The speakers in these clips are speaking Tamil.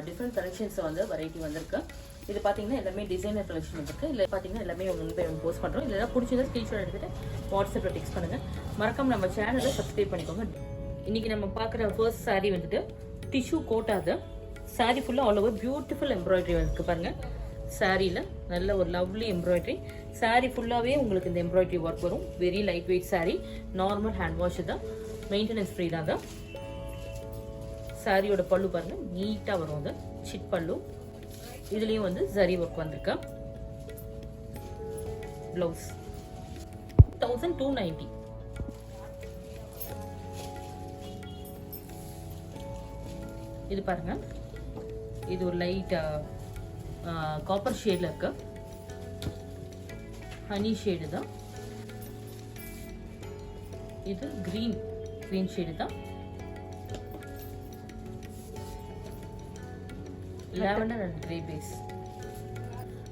டிஃப்ரெண்ட் கலெக்ஷன்ஸ் வந்து வெரைட்டி வந்திருக்கு. இது பார்த்தீங்கன்னா எல்லாமே டிசைனர் கலெக்ஷன் இருக்குது. இல்லை பார்த்தீங்கன்னா எல்லாமே முன்பே போஸ்ட் பண்ணுறோம். இல்லை பிடிச்சதை ஸ்க்ரீன்ஷாட் எடுத்துகிட்டு வாட்ஸ்அப்பில் டெக்ஸ்ட் பண்ணுங்கள். மறக்காம நம்ம சேனலை சப்ஸ்கிரைப் பண்ணிக்கோங்க. இன்றைக்கி நம்ம பார்க்குற ஃபர்ஸ்ட் சாரீ வந்துட்டு டிஷ்யூ கோட்டாது சாரீ ஃபுல்லாக ஆல் ஓவர் பியூட்டிஃபுல் எம்ப்ராய்டரி வந்துருக்கு பாருங்கள். சாரியில் நல்ல ஒரு லவ்லி எம்ப்ராய்டரி. சாரீ ஃபுல்லாகவே உங்களுக்கு இந்த எம்ப்ராய்டரி ஒர்க் வரும். Very light weight sari. Normal hand wash தான், மெயின்டெனன்ஸ் ஃப்ரீ தான். சாரியோட பல்லு பாருங்கள், நீட்டாக வரும். அது சிட் பல்லு. இதுலேயும் வந்து ஜரி ஒர்க் வந்திருக்கு. ப்ளவுஸ் 1290. இது பாருங்க, இது ஒரு லைட் காப்பர் ஷேட்ல இருக்கு. ஹனி ஷேடு தான். இது கிரீன் ஷேடு தான். lavender and grey base.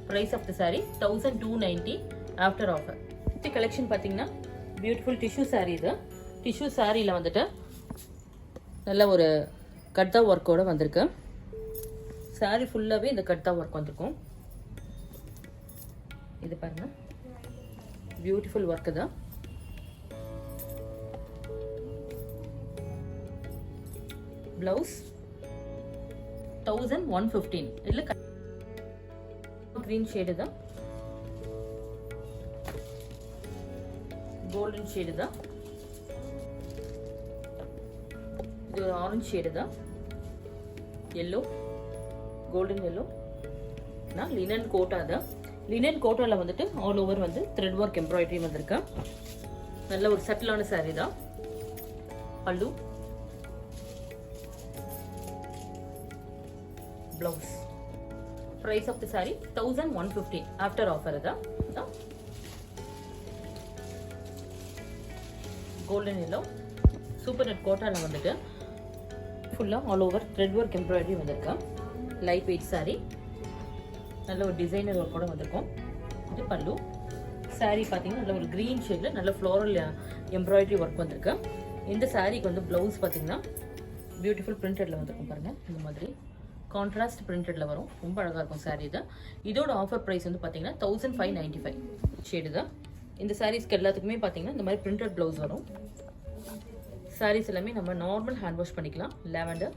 Price of the saree 1290 after offer. இந்த கலெக்ஷன் பாத்தீங்கன்னா பியூட்டிஃபுல் டிஷ்யூ saree. இது டிஷ்யூ சாரியில் வந்துட்டு நல்ல ஒரு கட்டா ஒர்க்கோட வந்திருக்கு. சாரி ஃபுல்லாகவே இந்த கட்டா ஒர்க் வந்திருக்கும். இது பாருங்க, பியூட்டிஃபுல் ஒர்க்கு தான். பிளவுஸ் 1115. இதில் கிரீன் ஷேடு தான், கோல்டன் ஷேடு தான், இது ஆரஞ்சு ஷேடு தான், yellow, golden yellow. Linen kota தான். லினன் கோட்டாவில் வந்துட்டு ஆல் ஓவர் வந்து த்ரெட் ஒர்க் எம்ப்ராய்டரி வந்திருக்கு. நல்ல ஒரு சட்டிலான சாரீ தான். பல்லு, blouse. Price of the saree 1115 after offer. தான் golden yellow super net கோட்டால வந்துட்டு ஃபுல்லா all over thread work embroidery வந்திருக்கு. Light weight saree. நல்ல ஒரு டிசைனர் ஒர்க்கோட வந்திருக்கும். இது பல்லு. saree பாத்தீங்கன்னா நல்ல ஒரு green ஷேட்ல நல்ல ஃப்ளோரல் எம்ப்ராய்டரி ஒர்க் வந்திருக்கு. இந்த சாரீக்கு வந்து பிளவுஸ் பாத்தீங்கன்னா பியூட்டிஃபுல் பிரிண்டட்ல வந்திருக்கும் பாருங்க. இந்த மாதிரி கான்ட்ராஸ்ட் பிரிண்டட்ல வரும். ரொம்ப அழகா இருக்கும் சாரீ இது. இதோட ஆஃபர் பிரைஸ் வந்து பாத்தீங்கன்னா 1595 ஷேடு தான். இந்த சாரீஸ்க்கு எல்லாத்துக்குமே பாத்தீங்கன்னா இந்த மாதிரி பிரிண்டட் பிளவுஸ் வரும். சாரீஸ் எல்லாமே நம்ம நார்மல் ஹேண்ட் வாஷ் பண்ணிக்கலாம். லாவெண்டர்.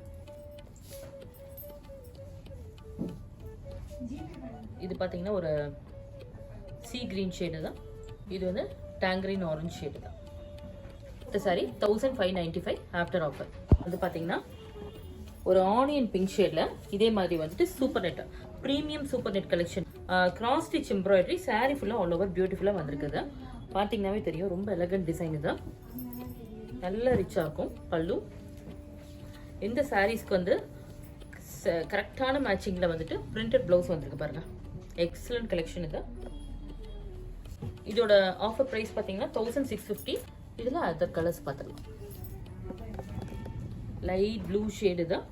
இது பாத்தீங்கன்னா ஒரு சீ கிரீன் ஷேடு தான். இது வந்து டாங்கரின் ஆரஞ்சு ஷேடு தான். இந்த சாரீ 1595 ஆஃப்டர் ஆஃபர். அது பாத்தீங்கன்னா ஒரு ஆனியன் பிங்க் ஷேட்ல இதே மாதிரி வந்துட்டு super net premium super net collection cross stitch embroidery sari ஃபுல்லா ஆல் ஓவர் பியூட்டிஃபுல்லா வந்திருக்குது. பாத்தீங்கன்னாவே தெரியும், ரொம்ப எலகண்ட் டிசைன் தான். நல்ல ரிச்சா இருக்கும். பல்லு. இந்த சாரீஸ்க்கு வந்து கரெக்டான மேட்சிங்ல வந்துட்டு பிரிண்டட் பிளவுஸ் வந்திருக்கு பாருங்க. எக்ஸலண்ட் கலெக்ஷன் இது. இதோட ஆஃபர் பிரைஸ் பாத்தீங்கன்னா 1650. இதுல அதர் கலர்ஸ் பார்த்துக்கலாம். லைட் ப்ளூ ஷேடு தான்.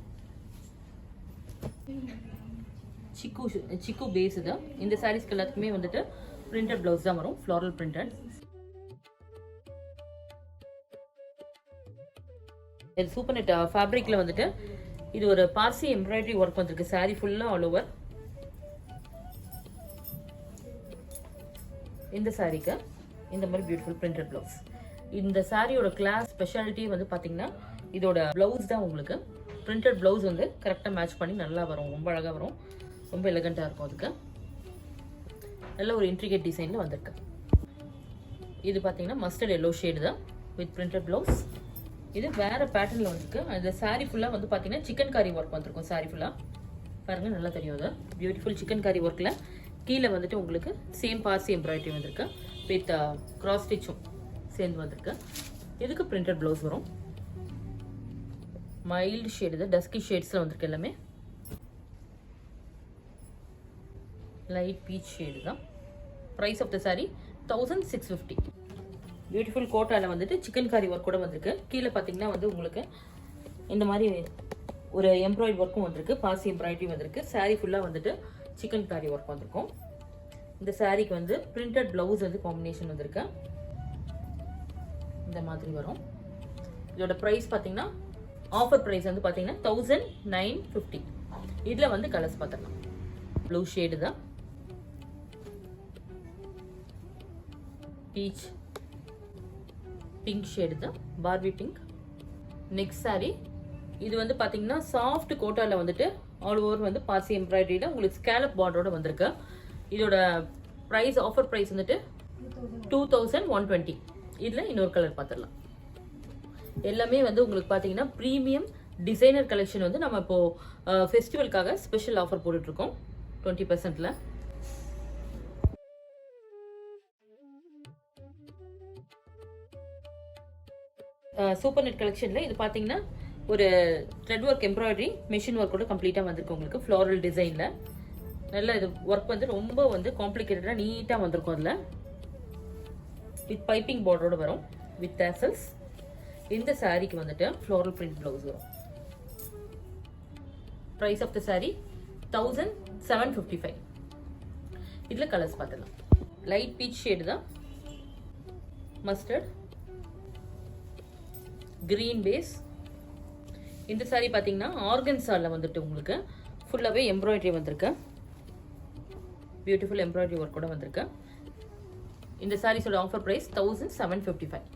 சிக்கு பேஸ் தான். இந்த சாரீஸ்க்கு எல்லாத்துக்குமே வந்துட்டு பிரிண்டட் பிளவுஸ் தான் வரும். Floral printed. இது சூப்பர் நெட் ஃபேப்ரிக்ல வந்துட்டு இது ஒரு பார்சி எம்ப்ராய்டரி ஒர்க் வந்திருக்கு. சாரீ ஃபுல்லா ஆல் ஓவர். இந்த சாரீக்கு இந்த மாதிரி பியூட்டிஃபுல் பிரிண்டட் பிளவுஸ். இந்த சாரியோட கிளாஸ் ஸ்பெஷாலிட்டி வந்து பாத்தீங்கன்னா இதோட பிளவுஸ் தான். உங்களுக்கு பிரிண்டட் பிளவுஸ் வந்து கரெக்டாக மேட்ச் பண்ணி நல்லா வரும். ரொம்ப அழகாக வரும். ரொம்ப எலகண்டாக இருக்கும். அதுக்கு நல்ல ஒரு இன்ட்ரிகேட் டிசைனில் வந்திருக்கு. இது பார்த்தீங்கன்னா மஸ்டர்ட் எல்லோ ஷேடு தான் வித் பிரிண்டட் பிளவுஸ். இது வேற பேட்டர்னில் வந்திருக்கு. அந்த சாரீ ஃபுல்லாக வந்து பார்த்தீங்கன்னா சிக்கன் காரி ஒர்க் வந்திருக்கும். சாரீ ஃபுல்லாக பாருங்கள், நல்லா தெரியும். அது பியூட்டிஃபுல் சிக்கன் காரி ஒர்க்கில் கீழே வந்துட்டு உங்களுக்கு சேம் பார்சி எம்ப்ராய்டரி வந்திருக்கு. வித் கிராஸ் ஸ்டிச்சும் சேர்ந்து வந்திருக்கு. இதுக்கு பிரிண்டட் பிளவுஸ் வரும். மைல்டு ஷேடு தான். டஸ்கி ஷேட்ஸ்ல வந்திருக்கு. எல்லாமே லைட் பீச் ஷேடு தான். Price of the sari 1650. Beautiful கோட்டால வந்துட்டு சிக்கன் காரி ஒர்க் கூட வந்திருக்கு. கீழே பார்த்தீங்கன்னா வந்து உங்களுக்கு இந்த மாதிரி ஒரு எம்ப்ராய்டரி ஒர்க்கும் வந்திருக்கு. பாசி எம்ப்ராய்டரி வந்திருக்கு. சாரீ ஃபுல்லாக வந்துட்டு சிக்கன் காரி ஒர்க் வந்திருக்கும். இந்த சாரீக்கு வந்து பிரிண்டட் பிளவுஸ் வந்து காம்பினேஷன் வந்திருக்கு. இந்த மாதிரி வரும். இதோட பிரைஸ் பார்த்தீங்கன்னா ஆஃபர் பிரைஸ் வந்து பார்த்தீங்கன்னா 1950. இதில் வந்து கலர்ஸ் பார்த்துடலாம். ப்ளூ ஷேடு தான், பீச் பிங்க் ஷேடு தான், பார்பி பிங்க். நெக்ஸ்ட் சாரி இது வந்து பார்த்தீங்கன்னா சாஃப்ட் கோட்டாவில் வந்துட்டு ஆல் ஓவர் வந்து பாசி எம்ப்ராய்டரியில் உங்களுக்கு ஸ்கேலப் பார்டரோட வந்திருக்கு. இதோட ப்ரைஸ் ஆஃபர் ப்ரைஸ் வந்துட்டு 2120. இதில் இன்னொரு கலர் பார்த்துடலாம். எல்லாமே வந்து உங்களுக்கு பார்த்தீங்கன்னா ப்ரீமியம் டிசைனர் கலெக்ஷன் வந்து நம்ம இப்போது ஃபெஸ்டிவலுக்காக ஸ்பெஷல் ஆஃபர் போட்டுட்ருக்கோம் 20%. சூப்பர் நெட் கலெக்ஷனில் இது பார்த்தீங்கன்னா ஒரு த்ரெட் ஒர்க் எம்ப்ராய்டரி மிஷின் ஒர்க்கோட கம்ப்ளீட்டாக வந்திருக்கு உங்களுக்கு ஃப்ளாரல் டிசைனில். நல்ல இது ஒர்க் வந்து ரொம்ப வந்து காம்ப்ளிகேட்டடாக நீட்டாக வந்திருக்கும். அதில் வித் பைப்பிங் பார்டரோட வரும் வித் டேசல்ஸ். இந்த சாரீக்கு வந்துட்டு ஃப்ளோரல் பிரிண்ட் ப்ளவுஸ் வரும். Price of the sari 1755. இதில் கலர்ஸ் பார்த்துக்கலாம். லைட் பீச் ஷேடு தான், மஸ்டர்ட், கிரீன் பேஸ். இந்த சாரீ பார்த்தீங்கன்னா ஆர்கன்ஸால வந்துட்டு உங்களுக்கு ஃபுல்லாகவே எம்ப்ராய்டரி வந்திருக்கு. பியூட்டிஃபுல் எம்ப்ராய்டரி ஒர்க் கூட வந்திருக்கு. இந்த சாரீஸோட ஆஃபர் ப்ரைஸ் 1755.